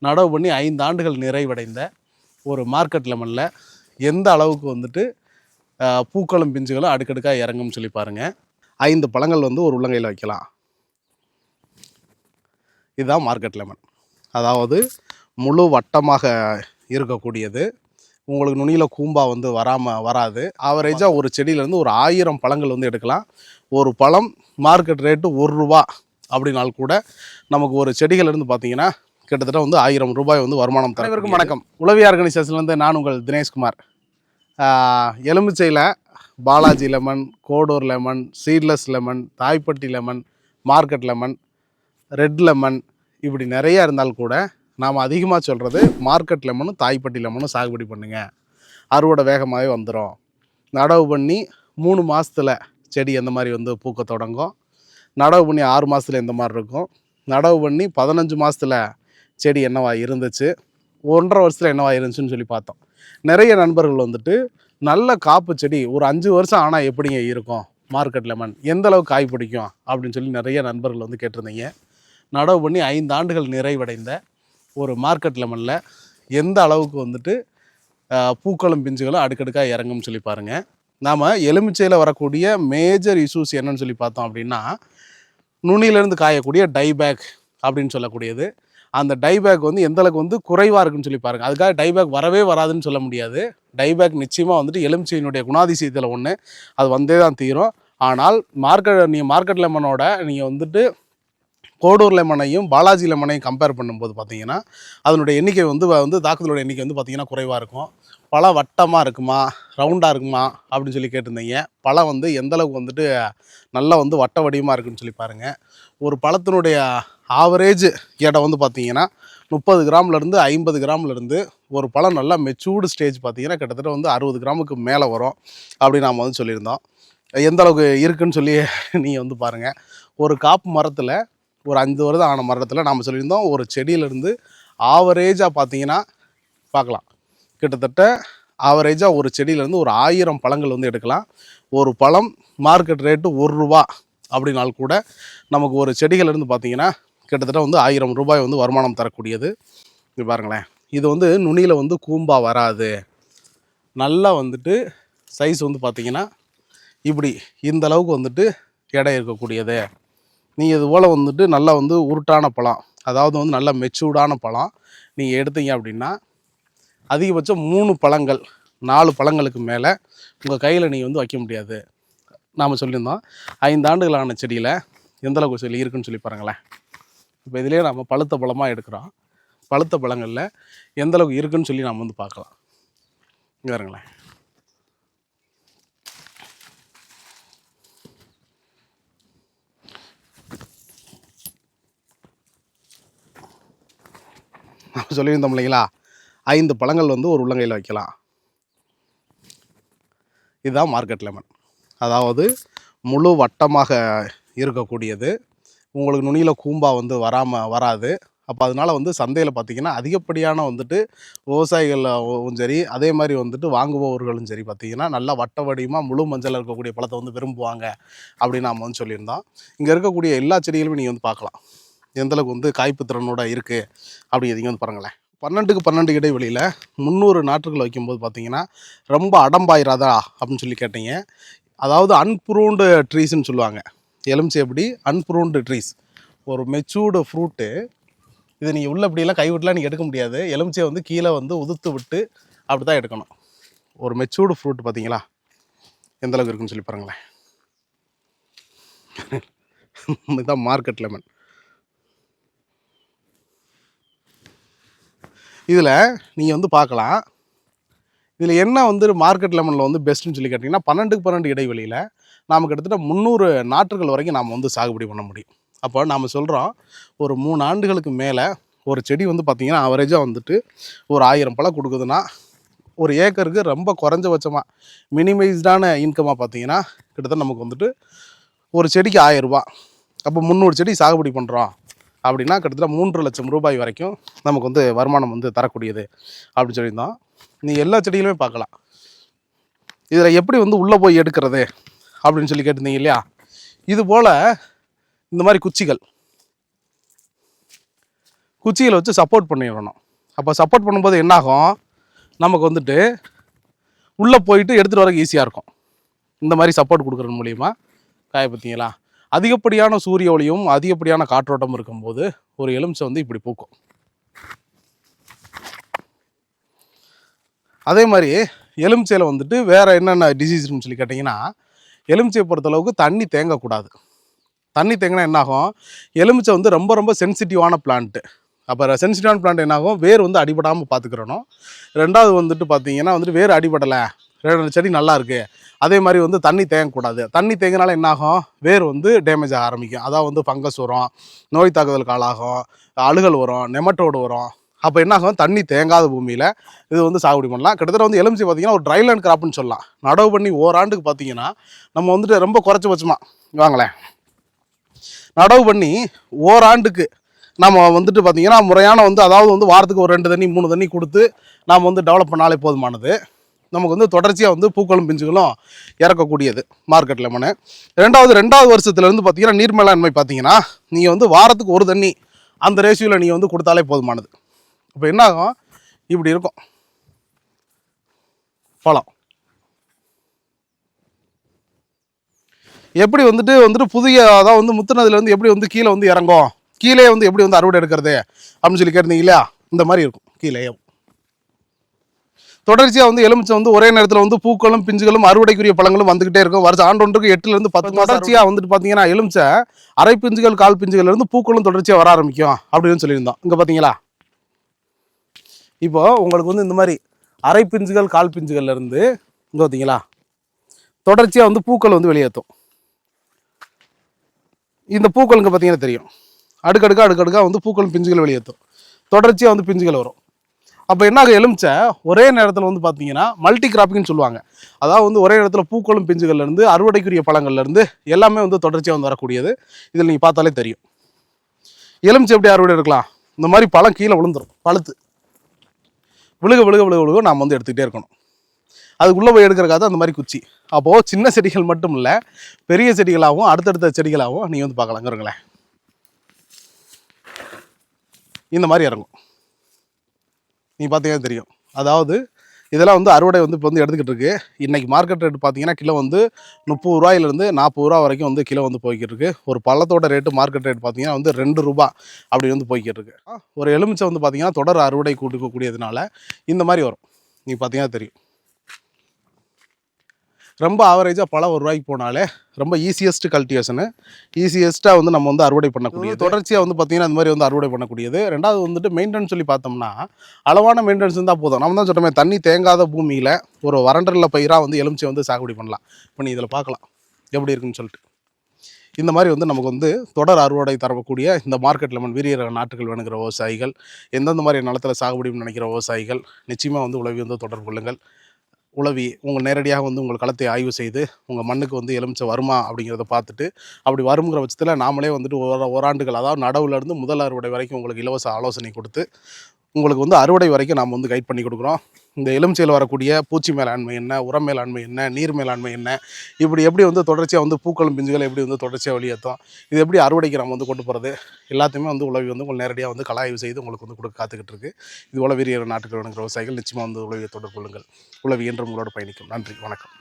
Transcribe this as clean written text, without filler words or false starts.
நடவு பண்ணி 5 ஆண்டுகள் நிறைவடைந்த ஒரு மார்க்கெட் லெமனில் எந்த அளவுக்கு வந்துட்டு பூக்களும் பிஞ்சுகளும் அடுக்கடுக்காக இறங்கும்னு சொல்லி பாருங்கள். 5 பழங்கள் வந்து ஒரு உள்ளங்கையில் வைக்கலாம். இதுதான் மார்க்கெட் லெமன். அதாவது முழு வட்டமாக இருக்கக்கூடியது. உங்களுக்கு நுனியில் கூம்பா வந்து வராது. ஆவரேஜாக ஒரு செடியிலேருந்து ஒரு 1000 பழங்கள் வந்து எடுக்கலாம். ஒரு பழம் மார்க்கெட் ரேட்டு ₹1 அப்படின்னால் கூட நமக்கு ஒரு செடிகளிலிருந்து பார்த்தீங்கன்னா கிட்டத்தட்ட வந்து ₹1000 வந்து வருமானம் தரும். அனைவருக்கும் வணக்கம். உளவி ஆர்கனைசேஷன்லேருந்து நான் உங்கள் தினேஷ்குமார். எலுமிச்சையில் Balaji lemon, Kodur lemon, seedless lemon, Thaipatti lemon, market lemon, red lemon இப்படி நிறையா இருந்தால் கூட நாம் அதிகமாக சொல்கிறது மார்க்கெட் லெமனும் தாய்ப்பட்டி லெமனும் சாகுபடி பண்ணுங்கள். அறுவடை வேகமாகவே வந்துடும். நடவு பண்ணி 3 மாதத்தில் செடி எந்த மாதிரி வந்து பூக்க தொடங்கும், நடவு பண்ணி 6 மாதத்தில் எந்த மாதிரி இருக்கும், நடவு பண்ணி 15 மாதத்தில் செடி என்னவா இருந்துச்சு, 1.5 வருஷத்தில் என்னவா இருந்துச்சுன்னு சொல்லி பார்த்தோம். நிறைய நண்பர்கள் வந்துட்டு நல்ல காப்பு செடி ஒரு 5 வருஷம் ஆனால் எப்படிங்க இருக்கும் மார்க்கெட் லெமன், எந்த அளவுக்கு காய் பிடிக்கும் அப்படின்னு சொல்லி நிறைய நண்பர்கள் வந்து கேட்டிருந்தீங்க. நடவு பண்ணி 5 ஆண்டுகள் நிறைவடைந்த ஒரு மார்க்கெட் லெமனில் எந்த அளவுக்கு வந்துட்டு பூக்களும் பிஞ்சுகளும் அடுக்கடுக்காக இறங்கும்னு சொல்லி பாருங்கள். நாம் எலுமிச்சையில் வரக்கூடிய மேஜர் இஷ்யூஸ் என்னன்னு சொல்லி பார்த்தோம் அப்படின்னா, நுனியிலேருந்து காயக்கூடிய டைபேக் அப்படின்னு சொல்லக்கூடியது. அந்த டைபேக் வந்து எந்தளவுக்கு வந்து குறைவாக இருக்குன்னு சொல்லி பாருங்கள். அதுக்காக டைபேக் வரவே வராதுன்னு சொல்ல முடியாது. டைபேக் நிச்சயமாக வந்துட்டு எலுமிச்சையினுடைய குணாதிசயத்தில் ஒன்று, அது வந்தே தான் தீரும். ஆனால் மார்க்கெட் லெமனோட நீங்கள் வந்துட்டு கோடூர் லெமனையும் பாலாஜி லெமனையும் கம்பேர் பண்ணும்போது பார்த்தீங்கன்னா அதனுடைய எண்ணிக்கை வந்து தாக்குதலோட எண்ணிக்கை வந்து பார்த்திங்கன்னா குறைவாக இருக்கும். பழம் வட்டமாக இருக்குமா, ரவுண்டாக இருக்குமா அப்படின்னு சொல்லி கேட்டிருந்தீங்க. பழம் வந்து எந்தளவுக்கு வந்துட்டு நல்லா வந்து வட்ட வடிவமாக இருக்குன்னு சொல்லி பாருங்கள். ஒரு பழத்தினுடைய ஆவரேஜ் எடை வந்து பார்த்திங்கன்னா 30 கிராம்லேருந்து 50 கிராம்லேருந்து ஒரு பழம் நல்லா மெச்சூர்டு ஸ்டேஜ் பார்த்திங்கன்னா கிட்டத்தட்ட வந்து 60 கிராமுக்கு மேலே வரும் அப்படின்னு நாம் வந்து சொல்லியிருந்தோம். எந்த அளவுக்கு இருக்குன்னு சொல்லி நீங்கள் வந்து பாருங்கள். ஒரு காப்பு மரத்தில் ஒரு 5 வருடம் ஆன மரத்தில் நாம் சொல்லியிருந்தோம் ஒரு செடியிலேருந்து ஆவரேஜாக பார்த்தீங்கன்னா பார்க்கலாம், கிட்டத்தட்ட ஆவரேஜாக ஒரு செடியிலேருந்து ஒரு 1000 பழங்கள் வந்து எடுக்கலாம். ஒரு பழம் மார்க்கெட் ரேட்டு ₹1 அப்படின்னால் கூட நமக்கு ஒரு செடிகளிலிருந்து பார்த்தீங்கன்னா கிட்டத்தட்ட வந்து ₹1000 வந்து வருமானம் தரக்கூடியது. இது பாருங்களேன், இது வந்து நுனியில் வந்து கூம்பா வராது. நல்லா வந்துட்டு சைஸ் வந்து பார்த்திங்கன்னா இப்படி இந்த அளவுக்கு வந்துட்டு எடை இருக்கக்கூடியது. நீங்கள் இது போல் வந்துட்டு நல்லா வந்து உருட்டான பழம், அதாவது வந்து நல்லா மெச்சூர்டான பழம் நீங்கள் எடுத்தீங்க அப்படின்னா அதிகபட்சம் 3 பழங்கள் 4 பழங்களுக்கு மேலே உங்கள் கையில் நீங்கள் வந்து வைக்க முடியாது. நாம் சொல்லியிருந்தோம் 5 ஆண்டுகளான செடியில் எந்தளவுக்கு சொல்லி இருக்குன்னு சொல்லி பாருங்களேன். இப்போ இதிலே நம்ம பழுத்த பழமாக எடுக்கிறோம். பழுத்த பழங்களில் எந்தளவுக்கு இருக்குன்னு சொல்லி நாம் வந்து பார்க்கலாம். இங்கே பாருங்களேன், நம்ம சொல்லியிருந்தோம் இல்லைங்களா, 5 பழங்கள் வந்து ஒரு உள்ளங்கையில் வைக்கலாம். இதுதான் மார்க்கெட் லெமன். அதாவது முழு வட்டமாக இருக்கக்கூடியது. உங்களுக்கு நுனியில் கூம்பா வந்து வராது. அப்போ அதனால் வந்து சந்தையில் பார்த்திங்கன்னா அதிகப்படியான வந்துட்டு விவசாயிகளும் சரி, அதே மாதிரி வந்துட்டு வாங்குபவர்களும் சரி பார்த்திங்கன்னா நல்லா வட்ட வடிவமாக முழு மஞ்சள் இருக்கக்கூடிய பழத்தை வந்து விரும்புவாங்க அப்படின்னு நாம் வந்து சொல்லியிருந்தோம். இங்கே இருக்கக்கூடிய எல்லா செடிகளுமே நீங்கள் வந்து பார்க்கலாம் எந்தளவுக்கு வந்து காய்ப்பு திறனோட இருக்குது அப்படிங்கிறத வந்து பாருங்களேன். 12க்கு 12 இடைவெளியில் 300 நாற்றுகள் வைக்கும்போது பார்த்திங்கன்னா ரொம்ப அடம்பாயிராதா அப்படின்னு சொல்லி கேட்டீங்க. அதாவது அன்ப்ரூவ்டு ட்ரீஸ்ன்னு சொல்லுவாங்க. எலுமிச்சை எப்படி அன்ப்ரூவ்டு ட்ரீஸ், ஒரு மெச்சூர்டு ஃப்ரூட்டு. இதை நீங்கள் உள்ள அப்படியெல்லாம் கைவிட்டுலாம் நீங்கள் எடுக்க முடியாது. எலுமிச்சையை வந்து கீழே வந்து உதுத்து விட்டு அப்படி தான் எடுக்கணும். ஒரு மெச்சூர்டு ஃப்ரூட் பார்த்தீங்களா எந்தளவுக்கு இருக்குன்னு சொல்லி பாருங்களேன். இதுதான் மார்க்கெட் லெமன். இதில் நீங்கள் வந்து பார்க்கலாம், இதில் என்ன வந்து மார்க்கெட் லெமனில் வந்து பெஸ்ட்டுன்னு சொல்லி கேட்டிங்கன்னா 12க்கு 12 இடைவெளியில் நாம் கிட்டத்தட்ட 300 நாற்றுகள் வரைக்கும் நாம் வந்து சாகுபடி பண்ண முடியும். அப்போ நாம் சொல்கிறோம் ஒரு 3 ஆண்டுகளுக்கு மேலே ஒரு செடி வந்து பார்த்திங்கன்னா ஆவரேஜாக வந்துட்டு ஒரு 1000 பழம் கொடுக்குதுன்னா ஒரு ஏக்கருக்கு ரொம்ப குறைஞ்சபட்சமாக மினிமைஸ்டான இன்கமாக பார்த்திங்கன்னா கிட்டத்தட்ட நமக்கு வந்துட்டு ஒரு செடிக்கு ₹1000. அப்போ 300 செடி சாகுபடி பண்ணுறோம் அப்படின்னா கிட்டத்தட்ட ₹3 லட்சம் வரைக்கும் நமக்கு வந்து வருமானம் வந்து தரக்கூடியது அப்படின்னு சொல்லியிருந்தோம். நீங்கள் எல்லா செடிகளுமே பார்க்கலாம். இதில் எப்படி வந்து உள்ளே போய் எடுக்கிறது அப்படின்னு சொல்லி கேட்டிருந்தீங்க இல்லையா, இது போல் இந்த மாதிரி குச்சிகள் குச்சியில் வச்சு சப்போர்ட் பண்ணிடணும். அப்போ சப்போர்ட் பண்ணும்போது என்னாகும், நமக்கு வந்துட்டு உள்ளே போயிட்டு எடுத்துகிட்டு வரக்கு ஈஸியாக இருக்கும். இந்த மாதிரி சப்போர்ட் கொடுக்குறது மூலிமா காய பார்த்தீங்களா. அதிகப்படியான சூரிய ஒளியும் அதிகப்படியான காற்றோட்டமும் இருக்கும்போது ஒரு எலுமிச்சை வந்து இப்படி பூக்கும். அதே மாதிரி எலுமிச்சையில் வந்துட்டு வேறு என்னென்ன டிசீஸ்ன்னு சொல்லி கேட்டிங்கன்னா, எலுமிச்சையை பொறுத்தளவுக்கு தண்ணி தேங்கக்கூடாது. தண்ணி தேங்கினா என்னாகும், எலுமிச்சை வந்து ரொம்ப ரொம்ப சென்சிட்டிவான பிளான்ட்டு. அப்போ சென்சிட்டிவான பிளான்ட் என்னாகும், வேர் வந்து அடிபடாமல் பார்த்துக்கிறணும். ரெண்டாவது வந்துட்டு பார்த்தீங்கன்னா வந்துட்டு வேர் அடிபடலை, செடி நல்லா இருக்குது. அதே மாதிரி வந்து தண்ணி தேங்கக்கூடாது. தண்ணி தேங்கினால என்னாகும், வேர் வந்து டேமேஜ் ஆக ஆரம்பிக்கும். அதாவது வந்து ஃபங்கஸ் வரும், நோய் தாக்குதலுக்கு ஆளாகும், அழுகல் வரும், நெமட்டோடு வரும். அப்போ என்னாகும், தண்ணி தேங்காத பூமியில் இது வந்து சாகுபடி பண்ணலாம். கிட்டத்தட்ட வந்து எலுமிச்சை பார்த்திங்கன்னா ஒரு ட்ரைலேண்ட் கிராப்னு சொல்லலாம். நடவு பண்ணி ஓராண்டுக்கு பார்த்தீங்கன்னா நம்ம வந்துட்டு ரொம்ப குறைச்சபட்சமாக வாங்களேன், நடவு பண்ணி ஓராண்டுக்கு நம்ம வந்துட்டு பார்த்திங்கன்னா முறையான வந்து அதாவது வந்து வாரத்துக்கு ஒரு 2 தண்ணி 3 தண்ணி கொடுத்து நாம் வந்து டெவலப் பண்ணாலே போதுமானது. நமக்கு வந்து தொடர்ச்சியாக வந்து பூக்களும் பிஞ்சுகளும் இறக்கக்கூடியது மார்க்கெட் லெமனு. ரெண்டாவது வருஷத்துலேருந்து பார்த்திங்கன்னா நீர் மேலாண்மை பார்த்திங்கன்னா நீங்கள் வந்து வாரத்துக்கு ஒரு தண்ணி அந்த ரேஷியோவில் நீங்கள் வந்து கொடுத்தாலே போதுமானது. இப்போ என்னாகும், இப்படி இருக்கும் பழம். எப்படி வந்துட்டு புதிய அதாவது வந்து முத்துனதுலேருந்து எப்படி வந்து கீழே வந்து இறங்கும், கீழே வந்து எப்படி வந்து அறுவடை எடுக்கிறது அப்படின்னு சொல்லி கேட்டிருந்தீங்க இல்லையா, இந்த மாதிரி இருக்கும். கீழே தொடர்ச்சியாக வந்து எலுமிச்சை வந்து ஒரே நேரத்தில் வந்து பூக்களும் பிஞ்சுகளும் அறுவடைக்குரிய பழங்களும் வந்துகிட்டே இருக்கும். வருஷம் ஆண்டொன்றுக்கு 8லேருந்து 10 தொடர்ச்சியாக வந்துட்டு பார்த்தீங்கன்னா எலுமிச்சை அரை பிஞ்சுகள் கால் பிஞ்சுகள்லேருந்து பூக்களும் தொடர்ச்சியாக வர ஆரம்பிக்கும் அப்படின்னு சொல்லியிருந்தோம். இங்கே பார்த்தீங்களா, இப்போ உங்களுக்கு வந்து இந்த மாதிரி அரை பிஞ்சுகள் கால் பிஞ்சுகள்லேருந்து இங்கே பார்த்தீங்களா தொடர்ச்சியாக வந்து பூக்கள் வந்து வெளியேற்றும். இந்த பூக்கள் இங்கே பார்த்தீங்கன்னா தெரியும், அடுக்கடுக்காக வந்து பூக்களும் பிஞ்சுகள் வெளியேற்றும். தொடர்ச்சியாக வந்து பிஞ்சுகள் வரும். அப்போ என்ன எலுமிச்சை ஒரே நேரத்தில் வந்து பார்த்தீங்கன்னா மல்டி கிராப்பிங்னு சொல்லுவாங்க. அதாவது வந்து ஒரே நேரத்தில் பூக்களும் பிஞ்சுகள்லேருந்து அறுவடைக்குரிய பழங்கள்லேருந்து எல்லாமே வந்து தொடர்ச்சியாக வந்து வரக்கூடியது. இதில் நீங்கள் பார்த்தாலே தெரியும். எலுமிச்சை எப்படி அறுவடை எடுக்கலாம், இந்த மாதிரி பழம் கீழே விழுந்துடும், பழுத்து விழுக நாம் வந்து எடுத்துக்கிட்டே இருக்கணும். அதுக்குள்ளே போய் எடுக்கிறக்காக அந்த மாதிரி குச்சி. அப்போது சின்ன செடிகள் மட்டும் இல்லை, பெரிய செடிகளாகவும் அடுத்தடுத்த செடிகளாகவும் நீங்கள் வந்து பார்க்கலாங்கிறங்களேன். இந்த மாதிரி இறங்கும், நீ பார்த்தீங்கன்னா தெரியும். அதாவது இதெல்லாம் வந்து அறுவடை வந்து இப்போ வந்து எடுத்துக்கிட்டு இருக்கு. இன்றைக்கி மார்க்கெட் ரேட் பார்த்தீங்கன்னா கிலோ வந்து 30 ரூபாயிலேருந்து 40 ரூபா வரைக்கும் வந்து கிலோ வந்து போய்கிட்டு இருக்கு. ஒரு பழத்தோட ரேட்டு மார்க்கெட் ரேட் பார்த்தீங்கன்னா வந்து 2 ரூபா அப்படி வந்து போய்கிட்டு இருக்கு. ஒரு எலுமிச்சை வந்து பார்த்தீங்கன்னா தொடர் அறுவடை கூடியதுனால இந்த மாதிரி வரும். நீ பார்த்தீங்கன்னா தெரியும். ரொம்ப ஆவரேஜாக பழம் 1 ரூபாய்க்கு போனாலே ரொம்ப ஈஸியஸ்ட் கல்டிவேஷனு, ஈஸியஸ்ட்டாக வந்து நம்ம வந்து அறுவடை பண்ணக்கூடியது. தொடர்ச்சியாக வந்து பார்த்திங்கன்னா இந்த மாதிரி வந்து அறுவடை பண்ணக்கூடியது. ரெண்டாவது வந்துட்டு மெயின்டெனன்ஸ் சொல்லி பார்த்தோம்னா அளவான மெயின்டெனன்ஸ் இருந்தால் போதும். நம்ம தான் சொல்கிறோமே, தண்ணி தேங்காத பூமியில் ஒரு வறண்டரில் பயிராக வந்து எலுமிச்சை வந்து சாகுபடி பண்ணலாம். இப்போ நீ இதில் பார்க்கலாம் எப்படி இருக்குன்னு சொல்லிட்டு. இந்த மாதிரி வந்து நமக்கு வந்து தொடர் அறுவடை தரக்கூடிய இந்த மார்க்கெட் லெமன் வீரிய நாட்டுகள் வேணுங்கிற விவசாயிகள், எந்தெந்த மாதிரி நிலத்தில் சாகுபடி நினைக்கிற விவசாயிகள் நிச்சயமாக வந்து உழவி வந்து தொடர்பு கொள்ளுங்கள். உழவி உங்கள் நேரடியாக வந்து உங்கள் களத்தை ஆய்வு செய்து உங்கள் மண்ணுக்கு வந்து எலுமிச்சை வருமா அப்படிங்கிறத பார்த்துட்டு, அப்படி வருங்கிற பட்சத்தில் நாமளே வந்துட்டு ஓராண்டுகள் அதாவது நடவுலேருந்து முதல் அறுவடை வரைக்கும் உங்களுக்கு இலவச ஆலோசனை கொடுத்து உங்களுக்கு வந்து அறுவடை வரைக்கும் நாம் வந்து கைட் பண்ணி கொடுக்குறோம். இந்த எலுமிச்சையில் வரக்கூடிய பூச்சி மேலாண்மை என்ன, உரம் மேலாண்மை என்ன, நீர் மேலாண்மை என்ன, இப்படி எப்படி வந்து தொடர்ச்சியாக வந்து பூக்களும் பிஞ்சுகள் எப்படி வந்து தொடர்ச்சியாக வெளியேற்றும், இது எப்படி அறுவடைக்கு நம்ம வந்து கொண்டு போகிறது, எல்லாத்தையுமே வந்து உழவி வந்து உங்கள் நேரடியாக வந்து கலாய்வு செய்து உங்களுக்கு வந்து கொடுக்க காத்துக்கிட்டு இருக்குது. இது போல வீரிய நாட்டுக்கு வேணுங்கிற விவசாயிகள் நிச்சயமாக வந்து உழவியை தொடர்பு கொள்ளுங்கள். உழவி என்று உங்களோட பயணிக்கும். நன்றி, வணக்கம்.